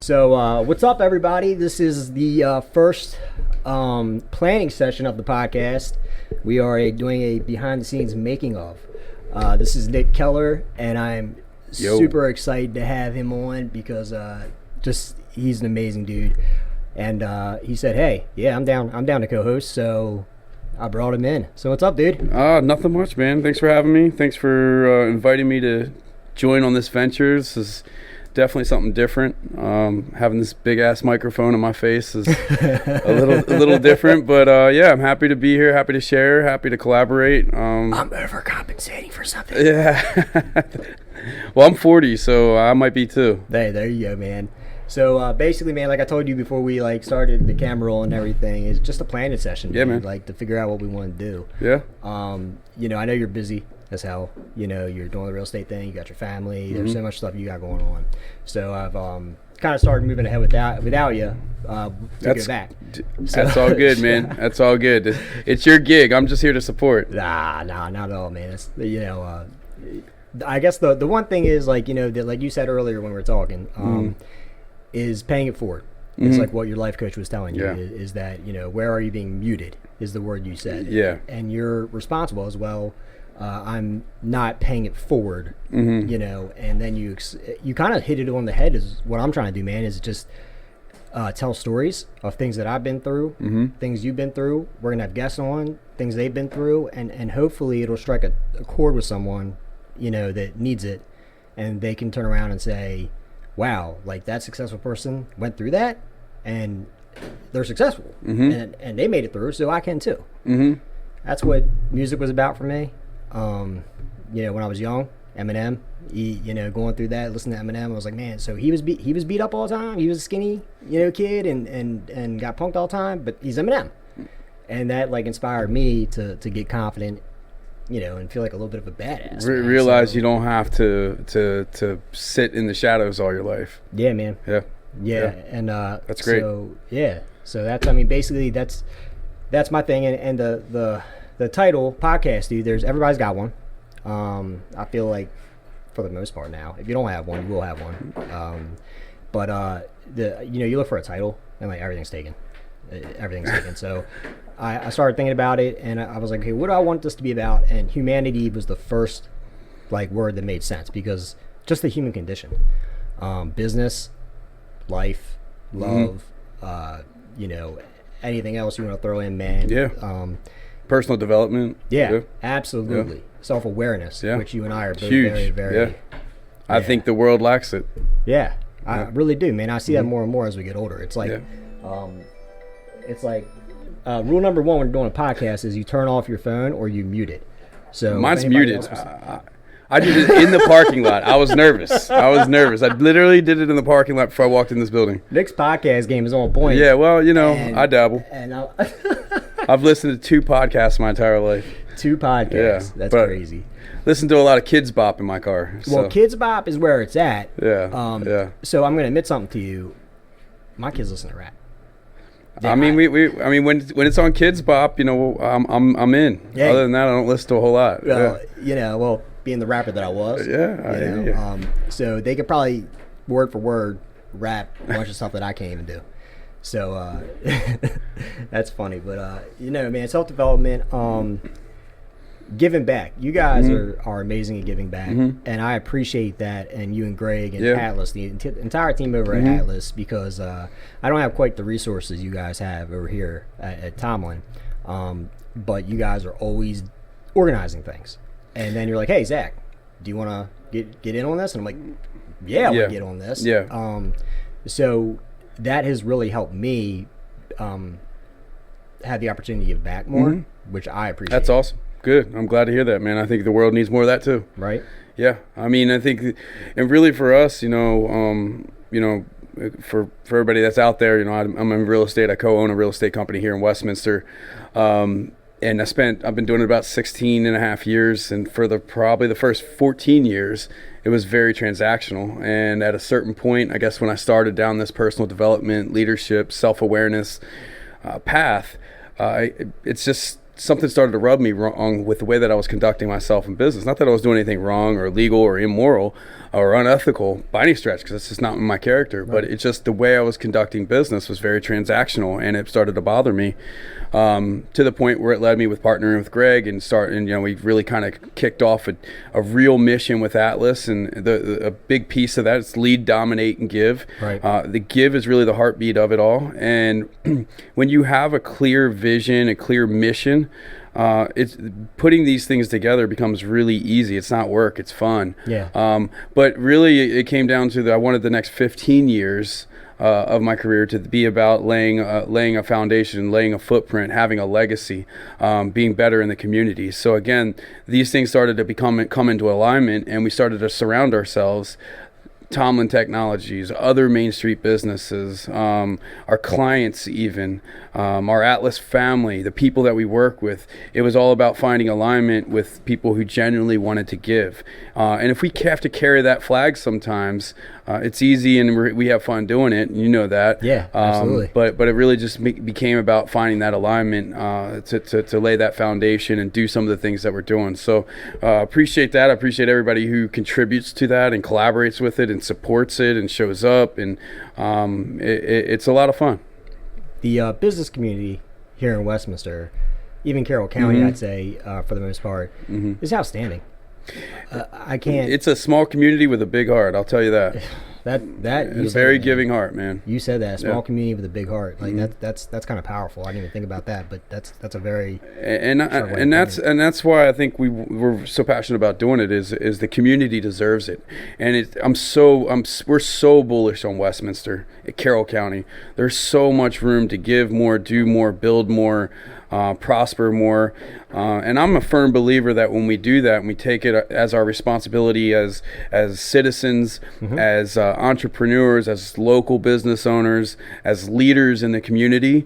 So what's up, everybody? This is the first planning session of the podcast. We are doing a behind-the-scenes making of. This is Nick Keller, and I'm super excited to have him on because he's an amazing dude. And he said, "Hey, yeah, I'm down to co-host." So I brought him in. So what's up, dude? Nothing much, man. Thanks for having me. Thanks for inviting me to join on this venture. This is definitely something different. Having this big ass microphone in my face is a little different, but yeah, I'm happy to be here, happy to share, happy to collaborate. I'm overcompensating for something. Yeah. Well, I'm 40, so I might be too. Hey, there you go, man. So basically, man, like I told you before we started the camera roll and everything, it's just a planning session. Yeah, man. Like to figure out what we want to do. Yeah. I know you're busy as hell. You're doing the real estate thing. You got your family. There's so much stuff you got going on. So I've kind of started moving ahead without you. Go back. That's all good, man. That's all good. It's your gig. I'm just here to support. Nah, not at all, man. It's I guess the one thing is that like you said earlier when we were talking, is paying it forward. It's like what your life coach was telling you is that where are you being muted is the word you said. Yeah. And you're responsible as well. I'm not paying it forward, and then you kind of hit it on the head is what I'm trying to do, man, is just tell stories of things that I've been through, things you've been through. We're going to have guests on, things they've been through, and hopefully it'll strike a chord with someone, that needs it, and they can turn around and say, wow, like that successful person went through that, and they're successful, and they made it through, so I can too. That's what music was about for me. When I was young, Eminem, going through that, listening to Eminem, I was like, man, so he was beat up all the time. He was a skinny, kid and got punked all the time, but he's Eminem. And that inspired me to get confident, and feel like a little bit of a badass. Realize you don't have to sit in the shadows all your life. Yeah, man. Yeah. And that's great. So that's, basically that's my thing. And the title podcast, dude, everybody's got one. I feel like for the most part now, if you don't have one, you will have one. But you look for a title and everything's taken. So I started thinking about it, and I was like, okay, what do I want this to be about? And humanity was the first word that made sense, because just the human condition, business, life, love, anything else you want to throw in, man. Yeah. Personal development. Yeah. Absolutely. Yeah. Self-awareness, which you and I are both huge. Very, very. Yeah. I think the world lacks it. Yeah. I really do, man. I see that more and more as we get older. It's like, rule number one when doing a podcast is you turn off your phone or you mute it. So mine's muted. I did it in the parking lot. I was nervous. I literally did it in the parking lot before I walked in this building. Nick's podcast game is on point. Yeah, well, I dabble. And I've listened to 2 podcasts my entire life. 2 podcasts. Yeah, that's crazy. Listen to a lot of Kids Bop in my car. Well, Kids Bop is where it's at. Yeah. So I'm going to admit something to you. My kids listen to rap. When it's on Kids Bop, I'm in. Yeah. Other than that, I don't listen to a whole lot. Well, being the rapper that I was. Yeah. So they could probably word for word rap a bunch of stuff that I can't even do. So that's funny, but man, self-development, giving back. You guys are amazing at giving back, and I appreciate that. And you and Greg and Atlas, the entire team over at Atlas, because I don't have quite the resources you guys have over here at Tomlin, but you guys are always organizing things. And then you're like, hey, Zach, do you want to get in on this? And I'm like, yeah, I want to get on this. Yeah. So that has really helped me have the opportunity to give back more, which I appreciate. That's awesome. Good. I'm glad to hear that, man. I think the world needs more of that too. Right. Yeah. I think, and really for us, for everybody that's out there, I'm in real estate. I co-own a real estate company here in Westminster. And I've been doing it about 16 and a half years. And for probably the first 14 years, it was very transactional. And at a certain point, I guess when I started down this personal development, leadership, self-awareness path, it's just something started to rub me wrong with the way that I was conducting myself in business. Not that I was doing anything wrong or illegal or immoral or unethical by any stretch, because that's just not my character. Right. But it's just the way I was conducting business was very transactional, and it started to bother me, to the point where it led me with partnering with Greg and we really kind of kicked off a real mission with Atlas, and a big piece of that is lead, dominate, and give. Right. The give is really the heartbeat of it all, and when you have a clear vision, a clear mission, it's putting these things together becomes really easy. It's not work, it's fun. Yeah. But really, it came down to I wanted the next 15 years of my career to be about laying a foundation, laying a footprint, having a legacy, being better in the community. So again, these things started to come into alignment, and we started to surround ourselves. Tomlin Technologies, other Main Street businesses, our clients even, our Atlas family, the people that we work with. It was all about finding alignment with people who genuinely wanted to give. And if we have to carry that flag sometimes, it's easy and we have fun doing it. You know that. Yeah, absolutely. But it really just became about finding that alignment to lay that foundation and do some of the things that we're doing. So appreciate that. I appreciate everybody who contributes to that and collaborates with it and supports it and shows up. And it's a lot of fun. The business community here in Westminster, even Carroll County, I'd say, for the most part, is outstanding. I can't. It's a small community with a big heart. I'll tell you that. It's a very giving heart, man. You said that, a small community with a big heart. Like that's kind of powerful. I didn't even think about that, but that's a very and that's why I think we're so passionate about doing it. Is the community deserves it, and we're so bullish on Westminster, Carroll County. There's so much room to give more, do more, build more, prosper more, and I'm a firm believer that when we do that and we take it as our responsibility as citizens, as entrepreneurs, as local business owners, as leaders in the community,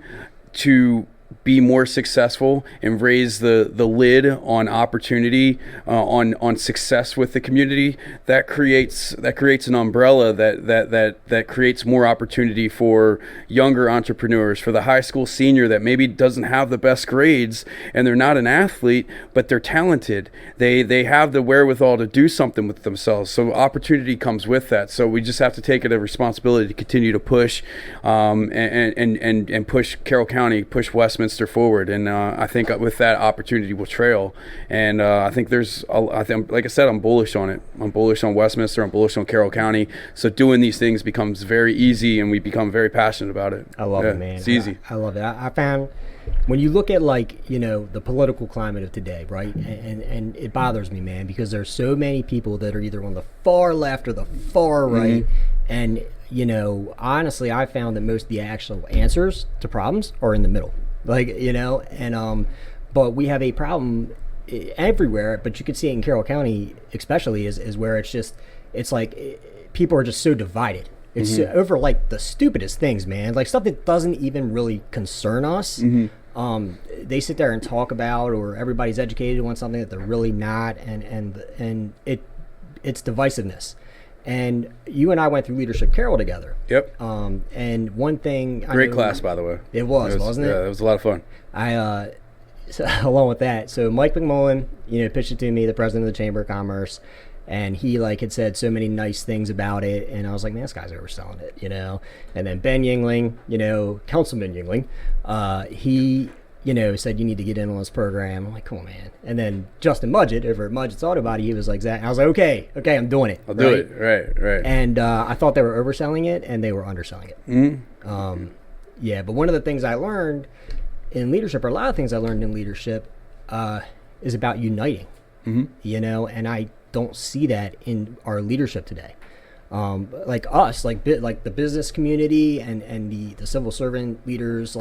to be more successful and raise the lid on opportunity, on success with the community, that creates an umbrella that creates more opportunity for younger entrepreneurs, for the high school senior that maybe doesn't have the best grades and they're not an athlete, but they're talented. They have the wherewithal to do something with themselves. So opportunity comes with that. So we just have to take it a responsibility to continue to push, and push Carroll County, push Westminster forward, and I think with that opportunity will trail. And I think like I said, I'm bullish on it. I'm bullish on Westminster. I'm bullish on Carroll County. So doing these things becomes very easy, and we become very passionate about it. I love it, man. It's easy. I love it. I found when you look at the political climate of today, right? And it bothers me, man, because there's so many people that are either on the far left or the far right, and honestly, I found that most of the actual answers to problems are in the middle. But we have a problem everywhere, but you can see it in Carroll County especially, is where it's like people are just so divided. It's over like the stupidest things, man, like stuff that doesn't even really concern us. They sit there and talk about, or everybody's educated on something that they're really not, and it's divisiveness. And you and I went through Leadership Carroll together. Yep. And one thing... Great class, by the way. It was, wasn't it? Yeah, it was a lot of fun. So, along with that, so Mike McMullen, pitched it to me, the president of the Chamber of Commerce, and he had said so many nice things about it, and I was like, man, this guy's overselling it, And then Ben Yingling, Councilman Yingling, he... said you need to get in on this program. I'm like, come on, man. And then Justin Mudgett over at Mudgett's Auto Body, he was like, Zach. I was like, okay, I'm doing it. I'll do it. Right. And I thought they were overselling it, and they were underselling it. Yeah, but one of the things I learned in leadership, or a lot of things I learned in leadership, is about uniting. And I don't see that in our leadership today. Like us, like the business community and the civil servant leaders,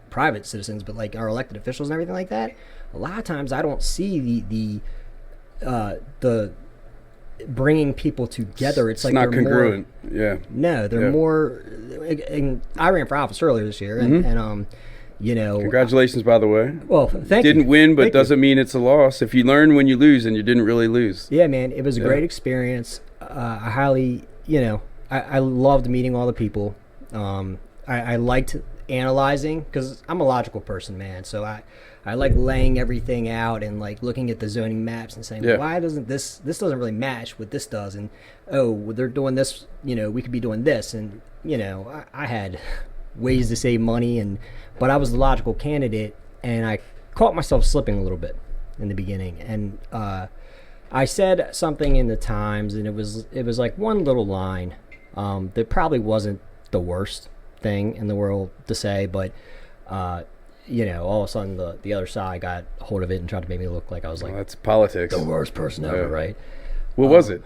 private citizens, but like our elected officials and everything like that. A lot of times I don't see the bringing people together. It's like not congruent. They're more. And I ran for office earlier this year, and congratulations, by the way. Well, thank you. Didn't win, but doesn't mean it's a loss. If you learn when you lose, and you didn't really lose. Yeah, man, it was a great experience. I highly, I loved meeting all the people. I liked analyzing, because I'm a logical person, man. So I like laying everything out and like looking at the zoning maps and saying, why doesn't this doesn't really match what this does? And, well, they're doing this, we could be doing this. And, I had ways to save money, but I was the logical candidate, and I caught myself slipping a little bit in the beginning. And I said something in the Times, and it was like one little line that probably wasn't the worst thing in the world to say, but all of a sudden the other side got a hold of it and tried to make me look like I was like, that's politics, the worst person ever, right? What was it?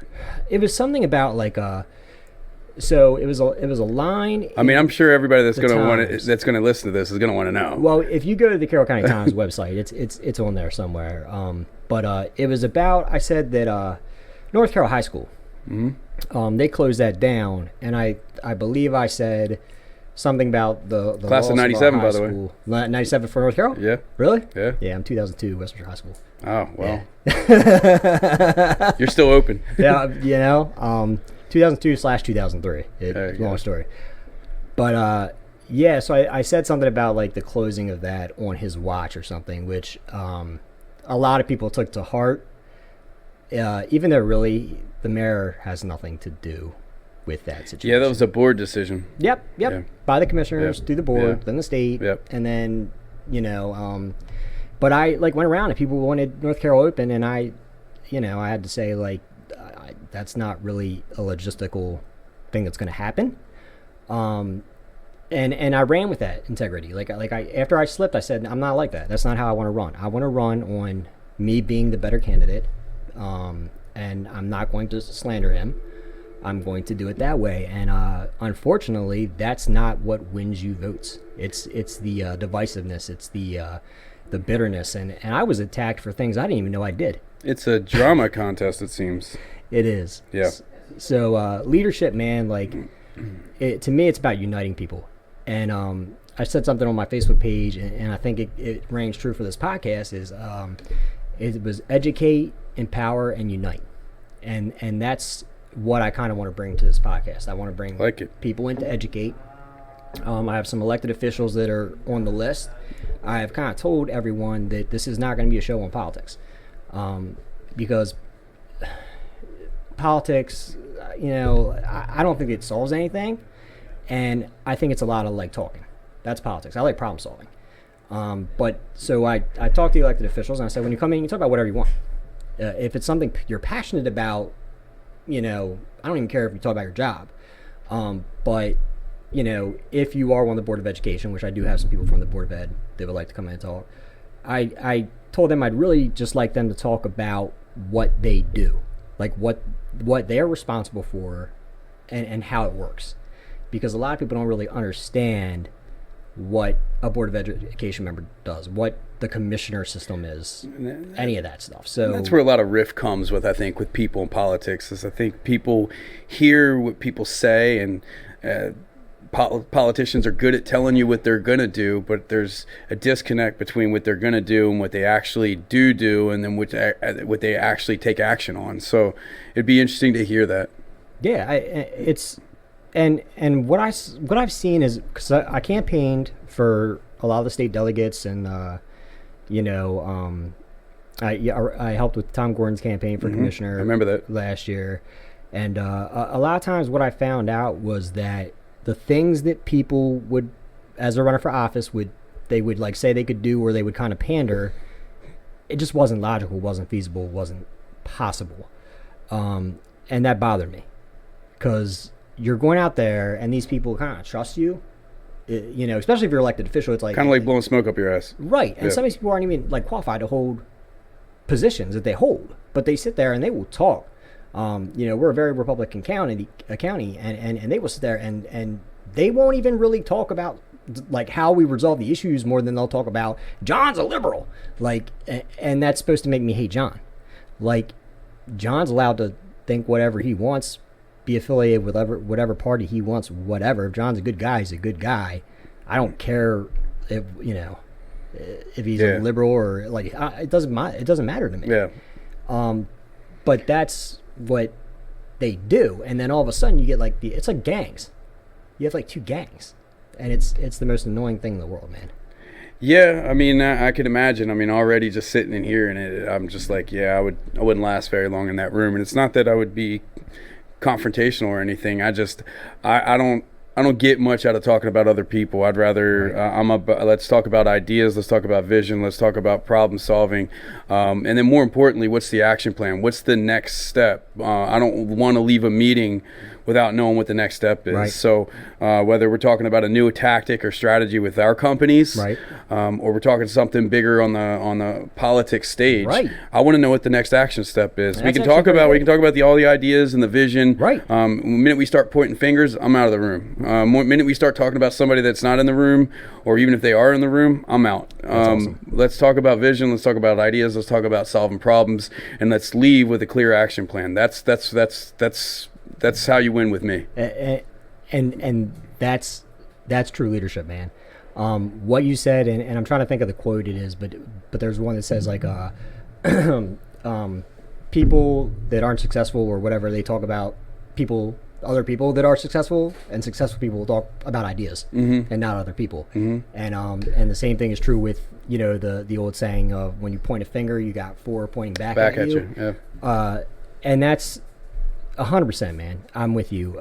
It was something about like so it was a line. I mean, I'm sure everybody that's going to listen to this is going to want to know. Well, if you go to the Carroll County Times website, it's on there somewhere. But it was about, I said that North Carroll High School, they closed that down, and I believe I said something about the class of '97, by the way. 97 for North Carroll? Yeah. Really? Yeah. Yeah, I'm 2002, Westminster High School. Oh, well. Yeah. You're still open. Yeah, 2002/2003. Long story. But so I said something about like the closing of that on his watch or something, which a lot of people took to heart, even though really the mayor has nothing to do with that situation. Yeah, that was a board decision. Yep. Yeah. By the commissioners, through the board, then the state, and then, but I like went around and people wanted North Carroll open, and I had to say like, that's not really a logistical thing that's going to happen. And I ran with that integrity. Like I after I slipped, I said, I'm not like that. That's not how I want to run. I want to run on me being the better candidate. And I'm not going to slander him. I'm going to do it that way. And unfortunately, that's not what wins you votes. It's the divisiveness. It's the bitterness. And I was attacked for things I didn't even know I did. It's a drama contest, it seems. It is. Yeah. So leadership, man, like to me, it's about uniting people. And I said something on my Facebook page, and I think it rings true for this podcast, is it was educate, empower, and unite. And that's what I kind of want to bring to this podcast. I want to bring people in to educate. I have some elected officials that are on the list. I have kind of told everyone that this is not going to be a show on politics, because politics, I don't think it solves anything, and I think it's a lot of like talking. That's politics. I like problem solving. But so I talked to the elected officials, and I said, when you come in, you talk about whatever you want. If it's something you're passionate about, I don't even care if you talk about your job. But if you are on the Board of Education, which I do have some people from the Board of Ed that would like to come in and talk, I told them I'd really just like them to talk about what they do, like what they're responsible for, and how it works, because a lot of people don't really understand what a Board of Education member does, what the commissioner system is, any of that stuff. So that's where a lot of rift comes with, I think, with people in politics, is I think people hear what people say, and politicians are good at telling you what they're going to do, but there's a disconnect between what they're going to do and what they actually do, and then what they actually take action on. So it'd be interesting to hear that. Yeah, it's and what I've seen is, because I campaigned for a lot of the state delegates, and I helped with Tom Gordon's campaign for commissioner. I remember that last year, and a lot of times what I found out was that the things that people would, as they're running for office, would like say they could do, or they would kind of pander, it just wasn't logical, wasn't feasible, wasn't possible, and that bothered me, because you're going out there and these people kind of trust you, especially if you're elected official. It's like kind of like blowing smoke up your ass, right? And some of these people aren't even like qualified to hold positions that they hold, but they sit there and they will talk. We're a very Republican county, and they will sit there and they won't even really talk about like how we resolve the issues more than they'll talk about John's a liberal, like, and that's supposed to make me hate John. Like, John's allowed to think whatever he wants, be affiliated with whatever party he wants, whatever. If John's a good guy, he's a good guy. I don't care if he's a liberal or like, it doesn't matter to me. Yeah. But that's what they do, and then all of a sudden you get like it's like gangs. You have like two gangs, and it's the most annoying thing in the world, man. Yeah, I mean, I could imagine. I mean, already just sitting in here and I'm just like, yeah, I wouldn't last very long in that room. And it's not that I would be confrontational or anything. I don't get much out of talking about other people. I'd rather let's talk about ideas, let's talk about vision, let's talk about problem solving, and then more importantly, what's the action plan? What's the next step? I don't want to leave a meeting without knowing what the next step is. Right. So whether we're talking about a new tactic or strategy with our companies, right, or we're talking something bigger on the politics stage, right, I want to know what the next action step is. That's We can talk about all the ideas and the vision. Right. The minute we start pointing fingers, I'm out of the room. The minute we start talking about somebody that's not in the room, or even if they are in the room, I'm out. Awesome. Let's talk about vision. Let's talk about ideas. Let's talk about solving problems, and let's leave with a clear action plan. That's how you win with me. And that's true leadership, man. What you said, and I'm trying to think of the quote it is, but there's one that says like, people that aren't successful or whatever, they talk about other people that are successful, and successful people talk about ideas and not other people. And the same thing is true with, the old saying of when you point a finger, you got four pointing back at you. Yeah. And that's 100%, man. I'm with you.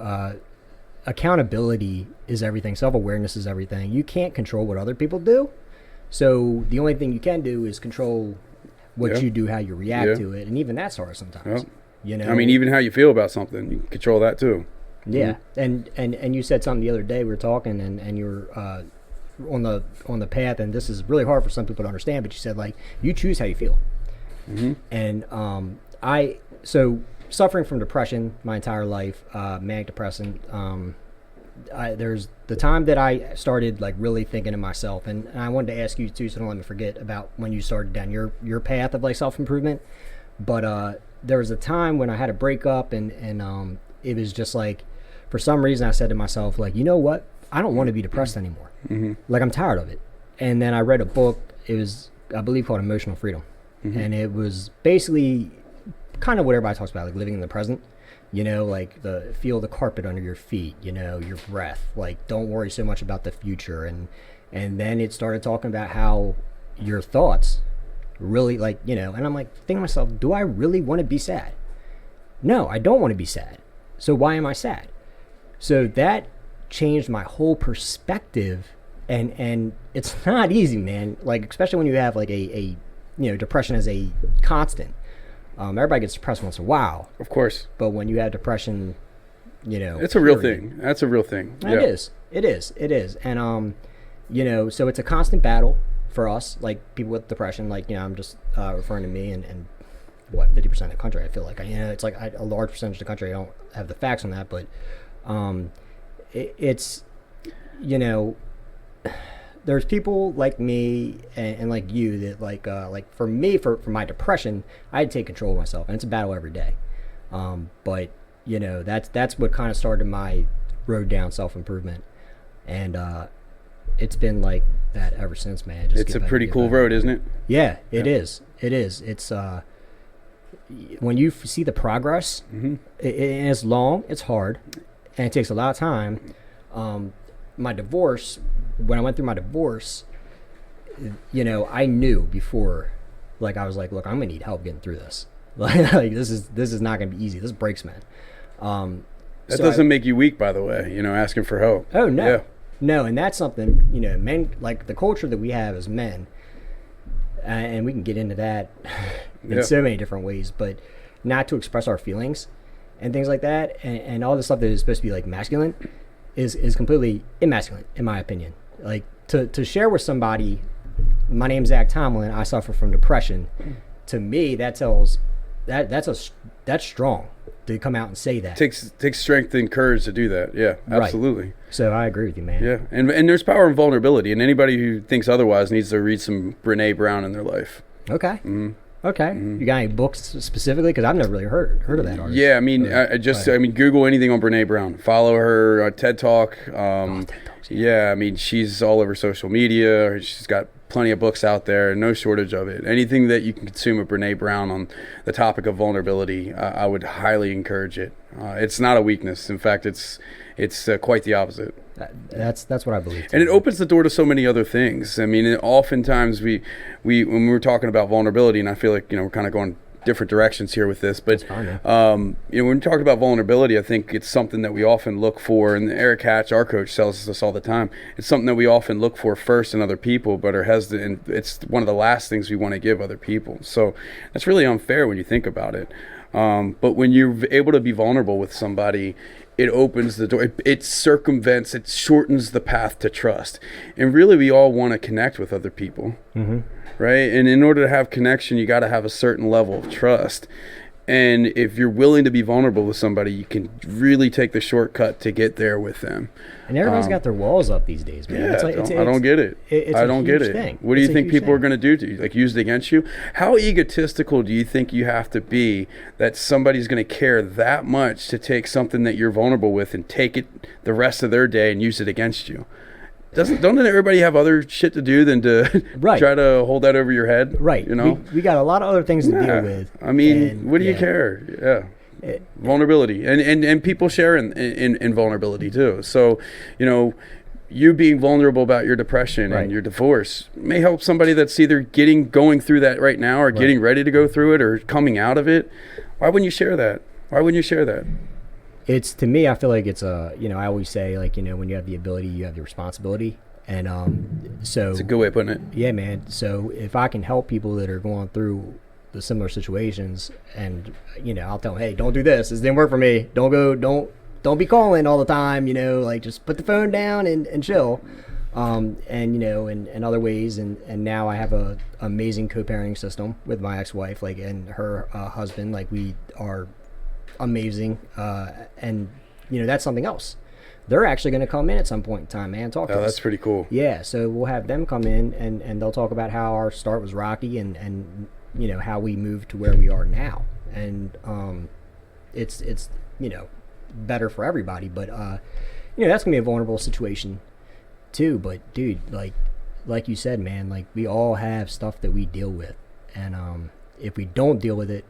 Accountability is everything. Self-awareness is everything. You can't control what other people do. So the only thing you can do is control what you do, how you react to it. And even that's hard sometimes. I mean, even how you feel about something, you can control that too. Yeah. And you said something the other day, we were talking and you were on the path, and this is really hard for some people to understand, but you said like, you choose how you feel. And so suffering from depression my entire life, manic depressant. There's the time that I started like really thinking of myself, and I wanted to ask you too, so don't let me forget about when you started down your path of like self-improvement. But there was a time when I had a breakup, and it was just like, for some reason I said to myself like, you know what, I don't want to be depressed anymore. Like, I'm tired of it. And then I read a book, it was, I believe, called Emotional Freedom. And it was basically kind of what everybody talks about, like living in the present, like feel the carpet under your feet, your breath, like don't worry so much about the future. And then it started talking about how your thoughts really, like, and I'm like thinking to myself, do I really want to be sad? No, I don't want to be sad. So why am I sad? So that changed my whole perspective. And it's not easy, man, like especially when you have like a depression as a constant. Everybody gets depressed once in a while, of course, but when you have depression, it's a real thing. That's a real thing. It is. And so it's a constant battle for us, like people with depression. Like, I'm just referring to me and what 50% of the country. I feel like it's like a large percentage of the country. I don't have the facts on that, but it's there's people like me and like you that like for me, for my depression, I had to take control of myself, and it's a battle every day. But that's what kind of started my road down self-improvement, and it's been like that ever since, man. It's a pretty cool road, isn't it? Yeah, it is. It's when you see the progress, and it's long, it's hard, and it takes a lot of time. My divorce, when I went through my divorce, I knew before, like, I was like, look, I'm gonna need help getting through this. Like this is not gonna be easy. This breaks, man. That doesn't make you weak, by the way, asking for help. Oh, no. Yeah. No, and that's something, men, like the culture that we have as men, and we can get into that in so many different ways, but not to express our feelings and things like that, and all the stuff that is supposed to be like masculine is completely emasculine, in my opinion. Like to share with somebody, my name's Zach Tomlin, I suffer from depression. To me, that's strong to come out and say that. Takes strength and courage to do that. Yeah, absolutely. Right. So I agree with you, man. Yeah, and there's power in vulnerability, and anybody who thinks otherwise needs to read some Brene Brown in their life. Okay. Okay. You got any books specifically? Because I've never really heard of that artist. Yeah, I mean, Google anything on Brene Brown. Follow her TED Talk. TED Talks, yeah, I mean, she's all over social media. She's got plenty of books out there, no shortage of it. Anything that you can consume of Brene Brown on the topic of vulnerability, I would highly encourage it. It's not a weakness. In fact, it's quite the opposite. That's what I believe too. And it opens the door to so many other things. I mean, oftentimes we when we're talking about vulnerability, and I feel like, we're kind of going different directions here with this, but fine, when we talk about vulnerability, I think it's something that we often look for, and Eric Hatch, our coach, tells us this all the time. It's something that we often look for first in other people, but are hesitant, and it's one of the last things we want to give other people. So that's really unfair when you think about it. But when you're able to be vulnerable with somebody, it opens the door. It circumvents, it shortens the path to trust. And really, we all want to connect with other people, right? And in order to have connection, you got to have a certain level of trust. And if you're willing to be vulnerable with somebody, you can really take the shortcut to get there with them. And everybody's got their walls up these days, man. Yeah, I don't get it. I don't get it. Thing. What do you think people are going to do to you? Like, use it against you? How egotistical do you think you have to be that somebody's going to care that much to take something that you're vulnerable with and take it the rest of their day and use it against you? Don't everybody have other shit to do than to try to hold that over your head? Right. We got a lot of other things to deal with. I mean, what do you care? Yeah. Vulnerability. And people share in vulnerability too. So, you being vulnerable about your depression and your divorce may help somebody that's either going through that right now or getting ready to go through it or coming out of it. Why wouldn't you share that? It's, to me, I feel like it's I always say, like, when you have the ability, you have the responsibility. And so it's a good way of putting it. Yeah, man. So if I can help people that are going through the similar situations, and I'll tell them, hey, don't do this. This didn't work for me. Don't be calling all the time. Like, just put the phone down and chill. And other ways. And now I have a amazing co-parenting system with my ex-wife, like, and her husband. Like, we are amazing. And that's something else. They're actually going to come in at some point in time, man, talk to us. That's pretty cool. Yeah, so we'll have them come in and they'll talk about how our start was rocky and how we moved to where we are now. And it's better for everybody, but that's going to be a vulnerable situation too. But dude, like you said, man, like, we all have stuff that we deal with, and if we don't deal with it,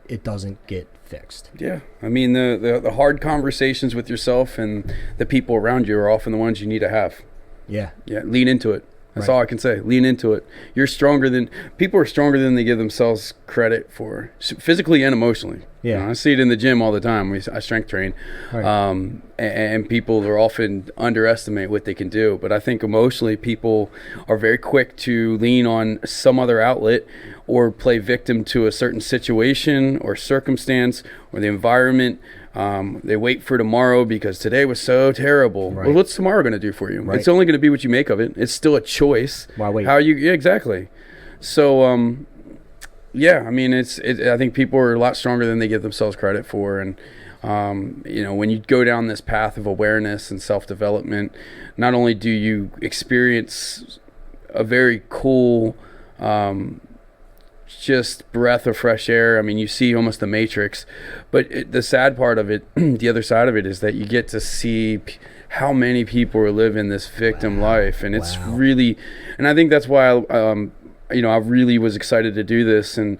it doesn't get fixed. Yeah. I mean, the hard conversations with yourself and the people around you are often the ones you need to have. Yeah. Yeah. Lean into it. That's all I can say. Lean into it. People are stronger than they give themselves credit for, physically and emotionally. Yeah. I see it in the gym all the time. I strength train. Right. And people are often underestimate what they can do. But I think emotionally, people are very quick to lean on some other outlet or play victim to a certain situation or circumstance or the environment. They wait for tomorrow because today was so terrible. Right. Well, what's tomorrow going to do for you? Right. It's only going to be what you make of it. It's still a choice. Why wait? Yeah, exactly. So, I mean, I think people are a lot stronger than they give themselves credit for. And, when you go down this path of awareness and self-development, not only do you experience a very cool, just breath of fresh air. I mean, you see almost the Matrix, but the sad part of it, the other side of it, is that you get to see how many people are living this victim life, and it's really, and I think that's why I really was excited to do this and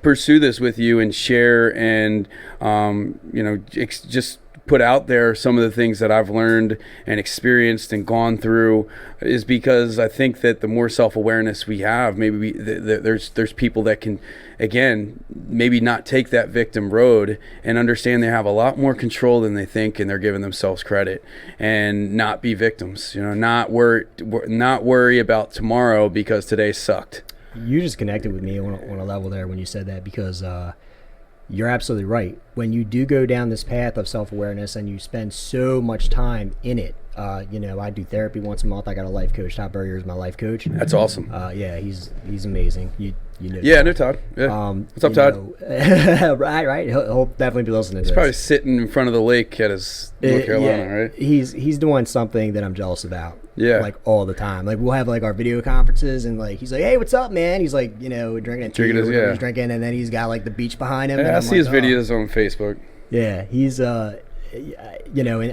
pursue this with you and share and just put out there some of the things that I've learned and experienced and gone through, is because I think that the more self-awareness we have, maybe there's people that can, again, maybe not take that victim road and understand they have a lot more control than they think, and they're giving themselves credit, and not be victims. Not worry about tomorrow because today sucked. You just connected with me on a level there when you said that, because you're absolutely right. When you do go down this path of self-awareness and you spend so much time in it, I do therapy once a month. I got a life coach. Todd Burrier is my life coach. That's awesome. Yeah, he's amazing. You know. Yeah, I know Todd. Yeah. What's up, Todd? Right. He'll definitely be listening to this. He's probably sitting in front of the lake at his North Carolina, right? He's doing something that I'm jealous about. Yeah. Like, all the time. Like, we'll have like our video conferences, and like, he's like, hey, what's up, man? He's like, drinking a tea, he's drinking, and then he's got like the beach behind him. Yeah, and I see his videos on Facebook. Yeah, he's and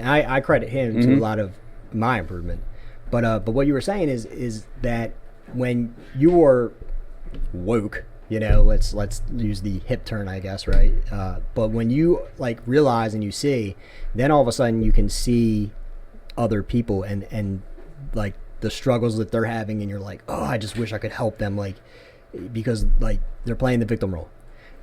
I credit him to a lot of my improvement. But what you were saying is that when you are woke, let's use the hip term, I guess, right? But when you like realize and you see, then all of a sudden you can see other people and like the struggles that they're having, and you're like, oh, I just wish I could help them, like, because like they're playing the victim role.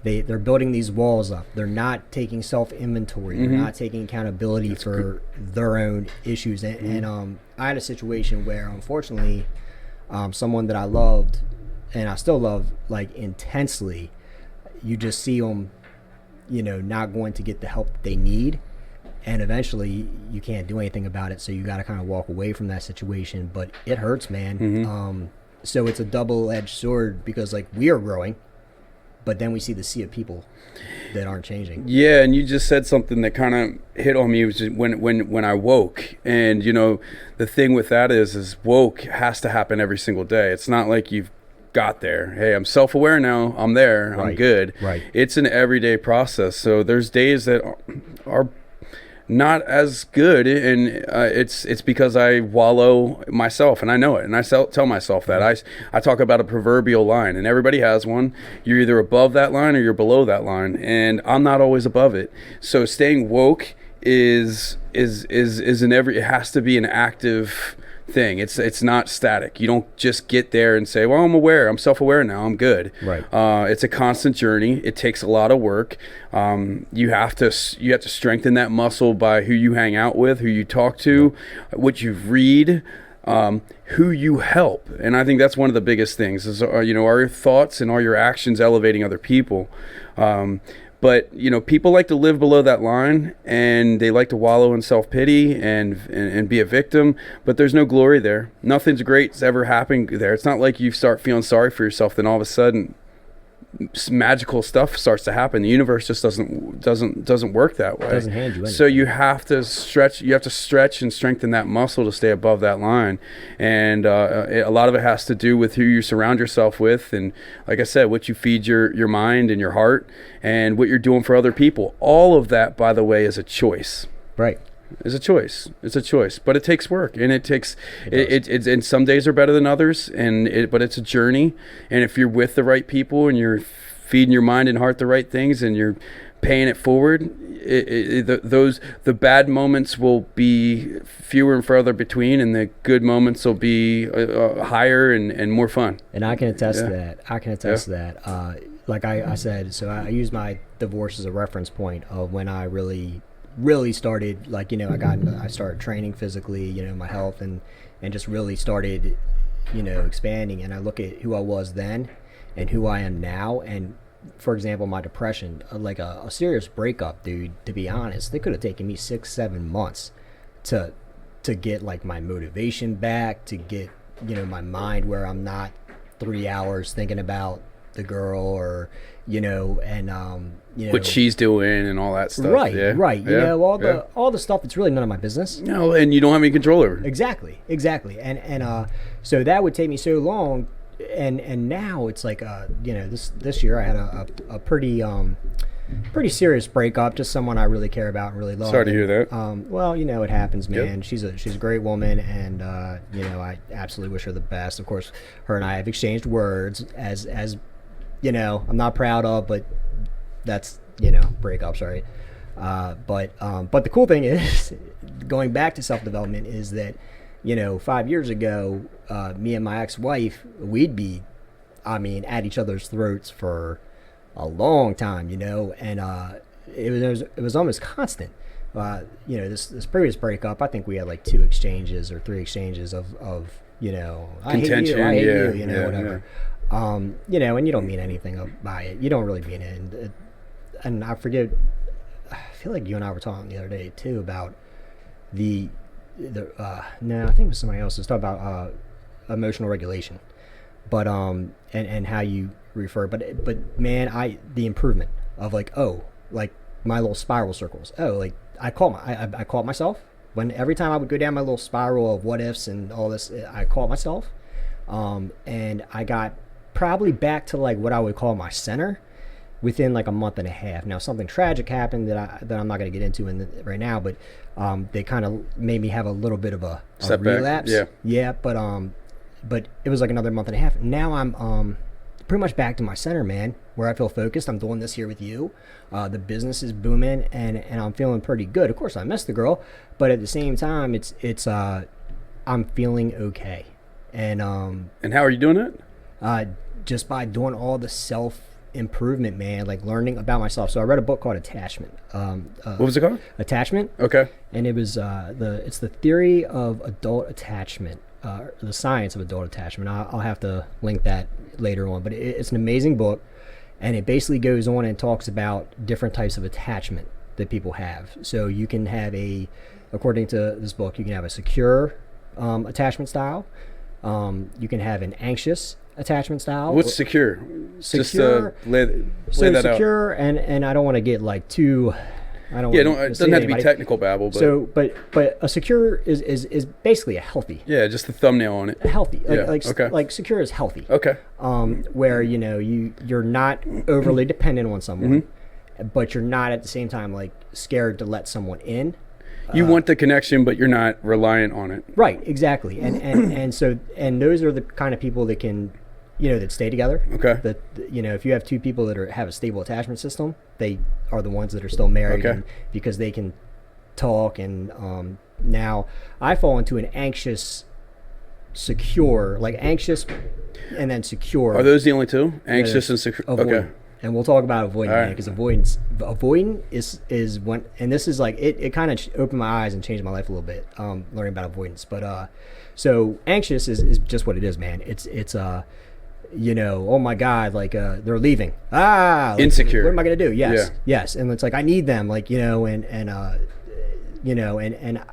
They're building these walls up. They're not taking self-inventory. They're not taking accountability for their own issues. And I had a situation where, unfortunately, someone that I loved and I still love, like, intensely, you just see them, not going to get the help that they need. And eventually you can't do anything about it. So you got to kind of walk away from that situation. But it hurts, man. So it's a double-edged sword, because, like, we are growing, but then we see the sea of people that aren't changing. Yeah, and you just said something that kind of hit on me, was just when I woke. And, the thing with that is woke has to happen every single day. It's not like you've got there. Hey, I'm self-aware now. I'm there. Right. I'm good. Right. It's an everyday process. So there's days that are not as good, and it's because I wallow myself, and I know it, and I tell myself that. I talk about a proverbial line, and everybody has one. You're either above that line or you're below that line, and I'm not always above it. So staying woke is it has to be an active thing. It's not static. You don't just get there and say, well, I'm aware, I'm self-aware now, I'm good. Right. It's a constant journey. It takes a lot of work. You have to strengthen that muscle by who you hang out with, who you talk to, what you read, who you help. And I think that's one of the biggest things is, are your thoughts and are your actions elevating other people? But, people like to live below that line, and they like to wallow in self-pity and be a victim, but there's no glory there. Nothing's great's ever happened there. It's not like you start feeling sorry for yourself, then all of a sudden magical stuff starts to happen. The universe just doesn't work that way. It doesn't hand you anything. So you have to stretch and strengthen that muscle to stay above that line. And a lot of it has to do with who you surround yourself with, and like I said, what you feed your mind and your heart, and what you're doing for other people. All of that, by the way, is a choice. Right. It's a choice, but it takes work, and and some days are better than others, but it's a journey. And if you're with the right people and you're feeding your mind and heart the right things, and you're paying it forward, the bad moments will be fewer and further between, and the good moments will be higher and more fun. And I can attest to that. Like I said, so I use my divorce as a reference point of when I really started, like, I started training physically, my health, and just really started, expanding. And I look at who I was then and who I am now. And for example, my depression, like a serious breakup, dude, to be honest, it could have taken me 6-7 months to get like my motivation back, to get, my mind where I'm not 3 hours thinking about the girl, or what she's doing and all that stuff. Right. All the stuff that's really none of my business. No, and you don't have any control over it. Exactly. And so that would take me so long, and now it's like this year I had a pretty serious breakup, just someone I really care about and really love. Sorry to hear that. Well, it happens, man. Yep. She's a great woman, and I absolutely wish her the best. Of course, her and I have exchanged words as I'm not proud of, but that's breakups, right? But the cool thing is, going back to self-development, is that 5 years ago, me and my ex-wife, we'd be at each other's throats for a long time, and it was almost constant. This previous breakup, I think we had like 2 exchanges or 3 exchanges of contention, I hate you, whatever. And you don't mean anything by it. You don't really mean it. And I feel like you and I were talking the other day too about I think it was somebody else was talking about emotional regulation, but and how you refer, but man, the improvement of like my little spiral circles. I caught myself when every time I would go down my little spiral of what ifs and all this, I caught myself, and I got probably back to like what I would call my center, within like a month and a half. Now something tragic happened that I'm not going to get into right now, but they kind of made me have a little bit of a relapse. Yeah, but it was like another month and a half. Now I'm pretty much back to my center, man, where I feel focused. I'm doing this here with you. The business is booming, and I'm feeling pretty good. Of course, I miss the girl, but at the same time, it's I'm feeling okay. And how are you doing it? Just by doing all the self improvement, man, like learning about myself. So I read a book called Attachment. What was it called? Attachment. Okay. And it was it's the theory of adult attachment. The science of adult attachment. I'll have to link that later on, but it's an amazing book, and it basically goes on and talks about different types of attachment that people have. So you can have according to this book, you can have a secure attachment style. You can have an anxious attachment style. What's secure? Secure. Just lay that secure, out. And I don't want to get like too. I don't. Yeah, it doesn't have to be technical babble. But. So, but a secure is basically a healthy. Yeah, just the thumbnail on it. Healthy. Yeah. Okay. Like secure is healthy. Okay. Where you're not overly dependent on someone, but you're not at the same time like scared to let someone in. You want the connection, but you're not reliant on it. Right. Exactly. And those are the kind of people that can. That stay together. Okay. That if you have two people that have a stable attachment system, they are the ones that are still married. Okay. Because they can talk. And now I fall into an anxious, secure, like anxious, and then secure. Are those the only two? Anxious and secure. Okay. And we'll talk about avoiding, right. Because avoiding is when, and this is like it kind of opened my eyes and changed my life a little bit. Learning about avoidance, but so anxious is just what it is, man. It's oh my God, like they're leaving. Like, insecure. What am I gonna do? Yes, yeah. Yes, and it's like I need them, like and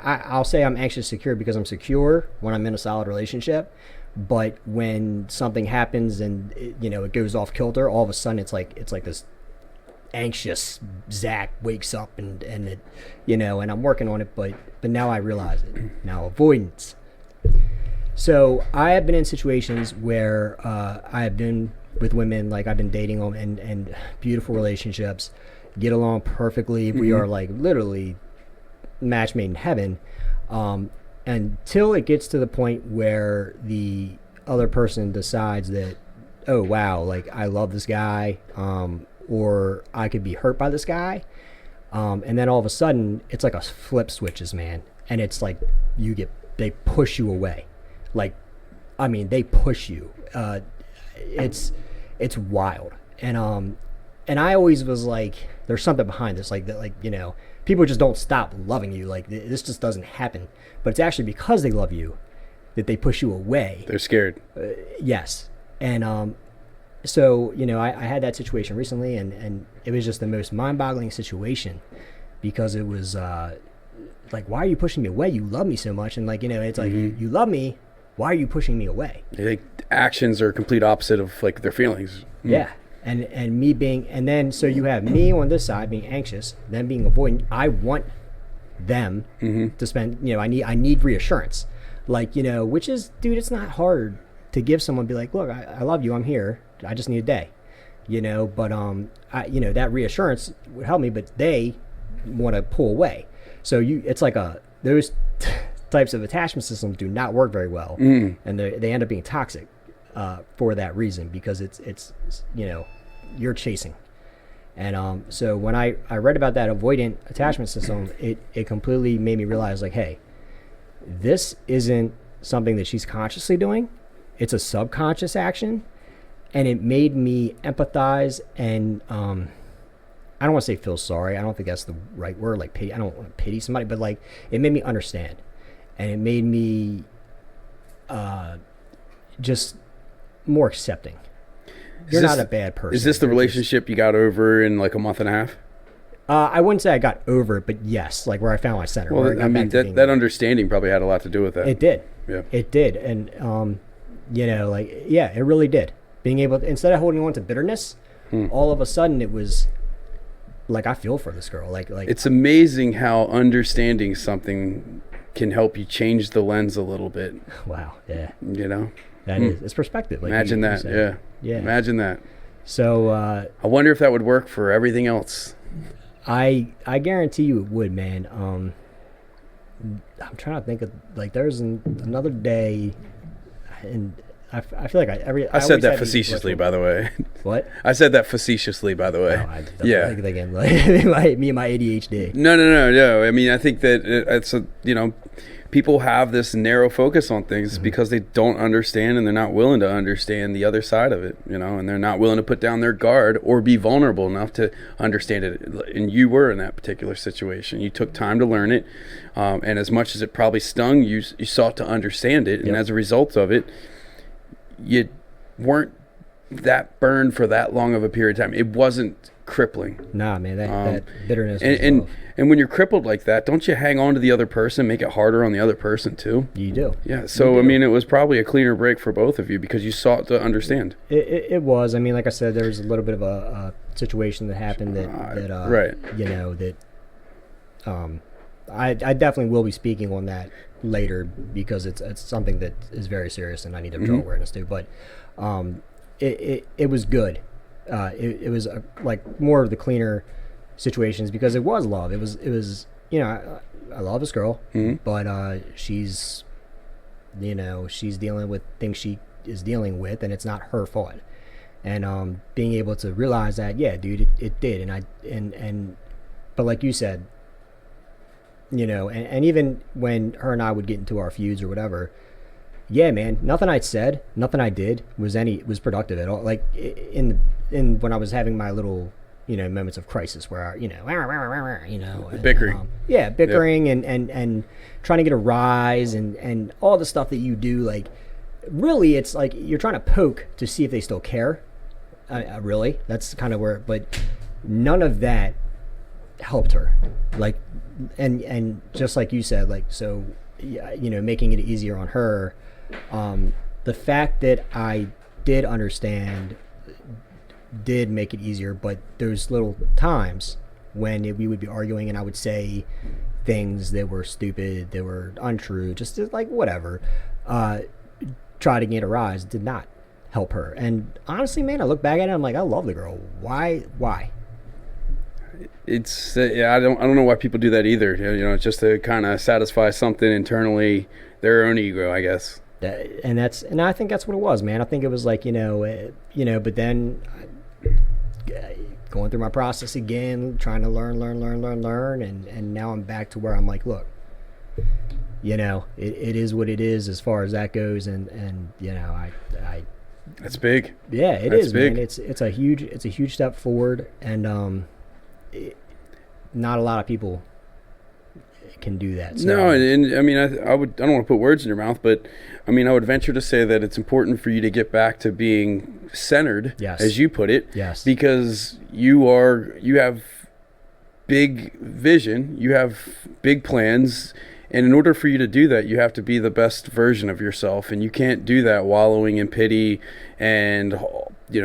I'll say I'm anxious, secure because I'm secure when I'm in a solid relationship, but when something happens and it goes off kilter, all of a sudden it's like this anxious Zach wakes up and it and I'm working on it, but now I realize it. Now avoidance. So I have been in situations where I have been with women, like I've been dating them and beautiful relationships, get along perfectly. We are like literally match made in heaven, until it gets to the point where the other person decides that, oh wow, like I love this guy, or I could be hurt by this guy, and then all of a sudden it's like a flip switches, man, and it's like they push you away. Like, I mean, they push you. It's wild, and I always was like, there's something behind this, like that, like people just don't stop loving you. Like this just doesn't happen, but it's actually because they love you that they push you away. They're scared. Yes, and so I had that situation recently, and it was just the most mind-boggling situation because it was like, why are you pushing me away? You love me so much, and like it's like you love me. Why are you pushing me away? I think actions are complete opposite of like their feelings. Yeah. And me being, and then so you have me on this side being anxious, them being avoidant. I want them to spend, I need reassurance. Like, which is, dude, it's not hard to give someone, be like, look, I love you. I'm here. I just need a day, but that reassurance would help me, but they want to pull away. So it's like those types of attachment systems do not work very well, and they end up being toxic for that reason, because it's you're chasing. And so when I read about that avoidant attachment system, it completely made me realize, like, hey, this isn't something that she's consciously doing. It's a subconscious action, and it made me empathize and I don't want to say feel sorry. I don't think that's the right word, like pity. I don't want to pity somebody, but like it made me understand. And it made me just more accepting. You're not a bad person. Is this the relationship you got over in like a month and a half? I wouldn't say I got over it, but yes, like where I found my center. Well, I mean, that understanding probably had a lot to do with that. It did. Yeah. It did. And, it really did. Being able to, instead of holding on to bitterness, all of a sudden it was like, I feel for this girl. Like it's amazing how understanding something can help you change the lens a little bit. Wow. Yeah. That is, it's perspective. Like imagine that. Yeah. Imagine that. So I wonder if that would work for everything else. I guarantee you it would, man. I'm trying to think of, like, there's another day, and I feel like I said that facetiously, by the way. What? I said that facetiously, by the way. Yeah. Again, like me and my ADHD. No. I mean, I think that it's people have this narrow focus on things because they don't understand, and they're not willing to understand the other side of it, and they're not willing to put down their guard or be vulnerable enough to understand it. And you were in that particular situation. You took time to learn it, and as much as it probably stung, you sought to understand it, and as a result of it, you weren't that burned for that long of a period of time. It wasn't crippling. Nah, man, that bitterness. And when you're crippled like that, don't you hang on to the other person, make it harder on the other person too? You do. Yeah. So I mean, it was probably a cleaner break for both of you because you sought to understand. It was. I mean, like I said, there was a little bit of a situation that happened right. I definitely will be speaking on that later because it's something that is very serious and I need to draw awareness to. But it was good. It was like more of the cleaner situations because it was love. It was I love this girl, but she's dealing with things she is dealing with, and it's not her fault. And being able to realize that, yeah, dude, it did, but like you said, and even when her and I would get into our feuds or whatever, yeah, man, nothing I said, nothing I did was productive at all. Like in when I was having my little, moments of crisis where, bickering. Bickering and trying to get a rise and all the stuff that you do. Like, really, it's like you're trying to poke to see if they still care. Really, that's kind of where. But none of that helped her. Like, and just like you said, like, so, making it easier on her. The fact that I did understand did make it easier, but there's little times when we would be arguing and I would say things that were stupid, that were untrue, just like whatever, try to get a rise, did not help her. And honestly, man, I look back at it, I'm like, I love the girl. Why? It's I don't know why people do that either. Just to kind of satisfy something internally, their own ego, I guess. And I think that's what it was, man. I think it was like, but then going through my process again, trying to learn, and now I'm back to where I'm like, look, it is what it is as far as that goes, and I that's big. Yeah, that's big. Man. It's a huge step forward, and not a lot of people can do that. So. No, and I mean, I don't want to put words in your mouth, but I mean, I would venture to say that it's important for you to get back to being centered, as you put it, because you have big vision, you have big plans, and in order for you to do that, you have to be the best version of yourself, and you can't do that wallowing in pity and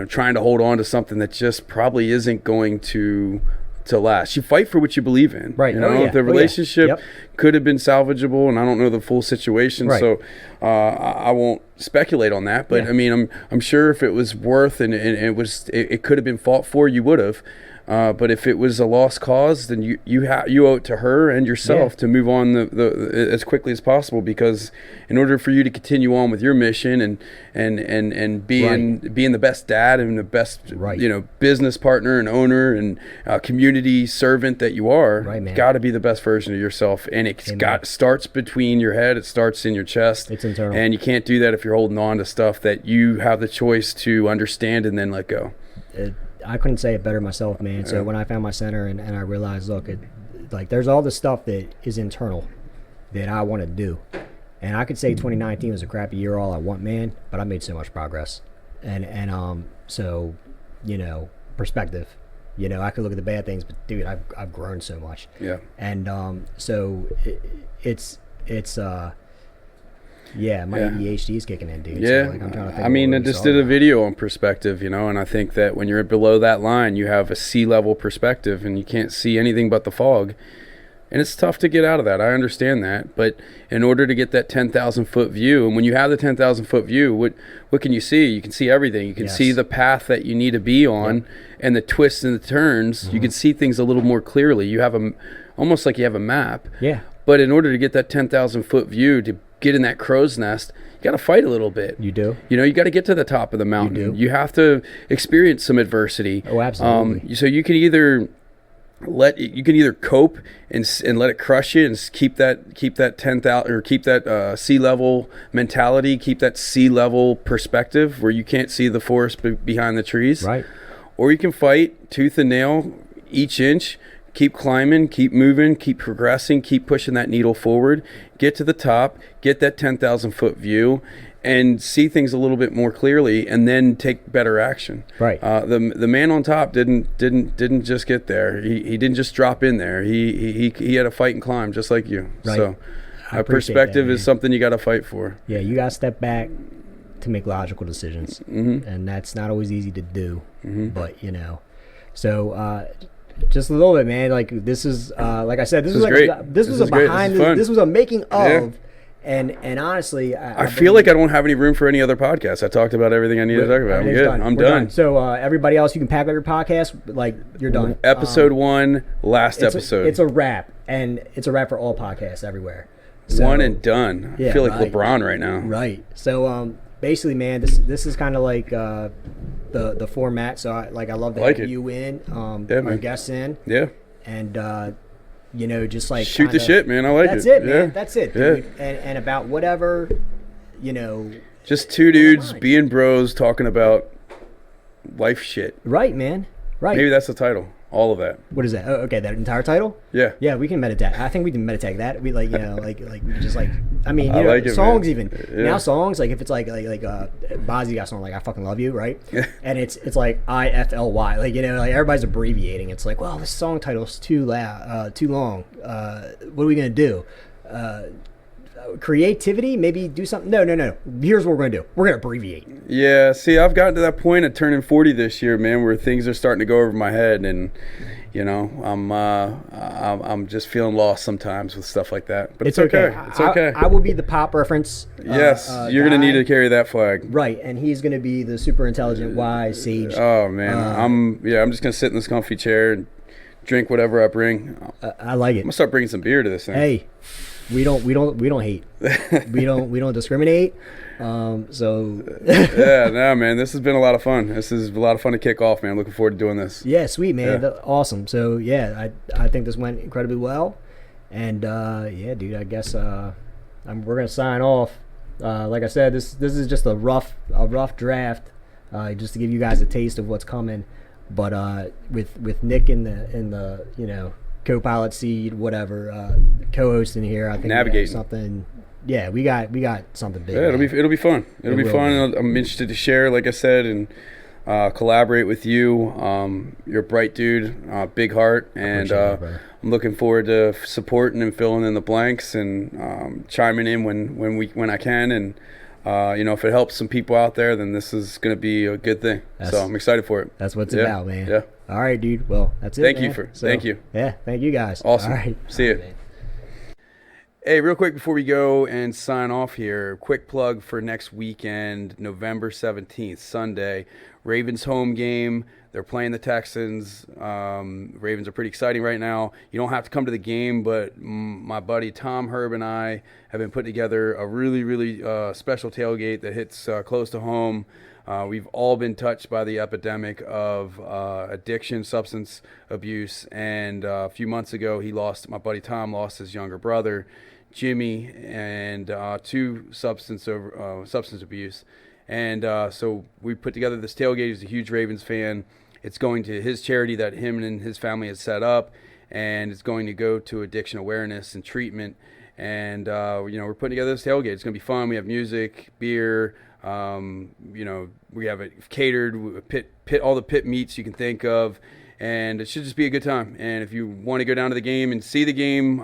trying to hold on to something that just probably isn't going to last. You fight for what you believe in, right? If the relationship could have been salvageable, and I don't know the full situation, so I won't speculate on that. But I mean, I'm sure if it was worth and it could have been fought for, you would have. But if it was a lost cause, then you owe it to her and yourself to move on as quickly as possible, because in order for you to continue on with your mission and being the best dad and the best business partner and owner and community servant that you are, you got to be the best version of yourself. And it starts between your head, it starts in your chest. It's internal, and you can't do that if you're holding on to stuff that you have the choice to understand and then let go. I couldn't say it better myself, man. So when I found my center and I realized, look, there's all this stuff that is internal that I want to do. And I could say 2019 was a crappy year all I want, man, but I made so much progress. And so, perspective. I could look at the bad things, but dude, I've grown so much. Yeah. And so it's my ADHD is kicking in, dude. Yeah, so, I'm trying to think I mean, I just did a video on perspective, and I think that when you're below that line, you have a sea level perspective, and you can't see anything but the fog. And it's tough to get out of that. I understand that. But in order to get that 10,000 foot view, and when you have the 10,000 foot view, what can you see? You can see everything. You can see the path that you need to be on, and the twists and the turns. You can see things a little more clearly. You have almost like you have a map. Yeah. But in order to get that 10,000 foot view, to get in that crow's nest, you got to fight a little bit. You do. You got to get to the top of the mountain. You do. You have to experience some adversity. Oh, absolutely. So you can either cope and let it crush you and keep that 10,000 or keep that sea level mentality, keep that sea level perspective where you can't see the forest behind the trees. Right. Or you can fight tooth and nail each inch. Keep climbing, keep moving, keep progressing, keep pushing that needle forward, get to the top, get that 10,000 foot view, and see things a little bit more clearly, and then take better action. Right. The man on top didn't just get there. He didn't just drop in there. He had to fight and climb just like you. Right. So, perspective is something you got to fight for. Yeah, you got to step back to make logical decisions, and that's not always easy to do. But so. Just a little bit, man. Like this is, like I said, this was great. This was a behind. This was a making of, Yeah. and honestly, I feel like I don't have any room for any other podcasts. I talked about everything I needed to talk about. I'm good. I'm done. So everybody else, you can pack up your podcast. Like you're done. Episode 1, last episode. It's a wrap, and it's a wrap for all podcasts everywhere. So, one and done. I feel like LeBron right now. Right. So basically, man, this is kind of like the format. So I love to have you in, our guests in. Yeah. And just like shoot the shit, man. I like it. That's it, man. That's it, dude. And about whatever, just two dudes being bros talking about life shit. Right, man. Right. Maybe that's the title. All of that. What is that? Oh, okay, that entire title? Yeah. Yeah, we can meditate. I think we can meditate that. We like, like we just like. I mean, it, songs man. Even now, songs like if it's like Bozzy got a song like "I Fucking Love You," right? And it's like IFLY, like like everybody's abbreviating. It's like, well, this song title's too long. What are we gonna do? Creativity, maybe do something. No. Here's what we're gonna do. We're gonna abbreviate. Yeah. See, I've gotten to that point of turning 40 this year, man, where things are starting to go over my head, and I'm just feeling lost sometimes with stuff like that. But it's okay. It's okay. I will be the pop reference. Yes, you're gonna need to carry that flag. Right, and he's gonna be the super intelligent, wise, sage. Oh man, I'm just gonna sit in this comfy chair and drink whatever I bring. I like it. I'm gonna start bringing some beer to this thing. Hey. We don't hate. we don't discriminate. So yeah, no, man, this has been a lot of fun. This is a lot of fun to kick off, man. Looking forward to doing this. Yeah, sweet, man. Yeah. Awesome. So yeah, I think this went incredibly well, and yeah, dude, I guess we're gonna sign off. Like I said, this is just a rough draft, just to give you guys a taste of what's coming. But with Nick in the co-pilot seat, whatever, co-hosting here, I think navigating something. Yeah, we got something big. Yeah, it'll be fun. It'll be fun. I'm interested to share, like I said, and collaborate with you. You're a bright dude, big heart, and I'm looking forward to supporting and filling in the blanks and chiming in when I can. And if it helps some people out there, then this is going to be a good thing. So I'm excited for it. That's what it's about, man. Yeah. All right, dude. Well, that's it. Thank you. Yeah, thank you guys. Awesome. All right. See you. Hey, real quick before we go and sign off here, quick plug for next weekend, November 17th, Sunday. Ravens home game. They're playing the Texans. Ravens are pretty exciting right now. You don't have to come to the game, but my buddy Tom Herb and I have been putting together a really, really special tailgate that hits close to home. We've all been touched by the epidemic of addiction, substance abuse, and a few months ago, my buddy Tom lost his younger brother, Jimmy, and to substance abuse. And so we put together this tailgate. He's a huge Ravens fan. It's going to his charity that him and his family has set up, and it's going to go to addiction awareness and treatment. And we're putting together this tailgate. It's going to be fun. We have music, beer. We have it catered, pit all the pit meats you can think of, and it should just be a good time. And if you want to go down to the game and see the game,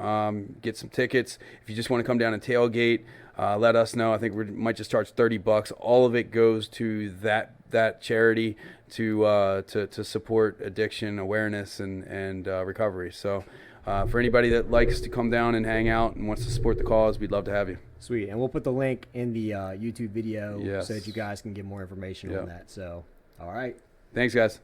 get some tickets. If you just want to come down and tailgate, let us know. I think we might just charge $30. All of it goes to that charity to support addiction awareness and recovery. So for anybody that likes to come down and hang out and wants to support the cause, we'd love to have you. Sweet. And we'll put the link in the YouTube video Yes. so that you guys can get more information on that. So, all right. Thanks, guys.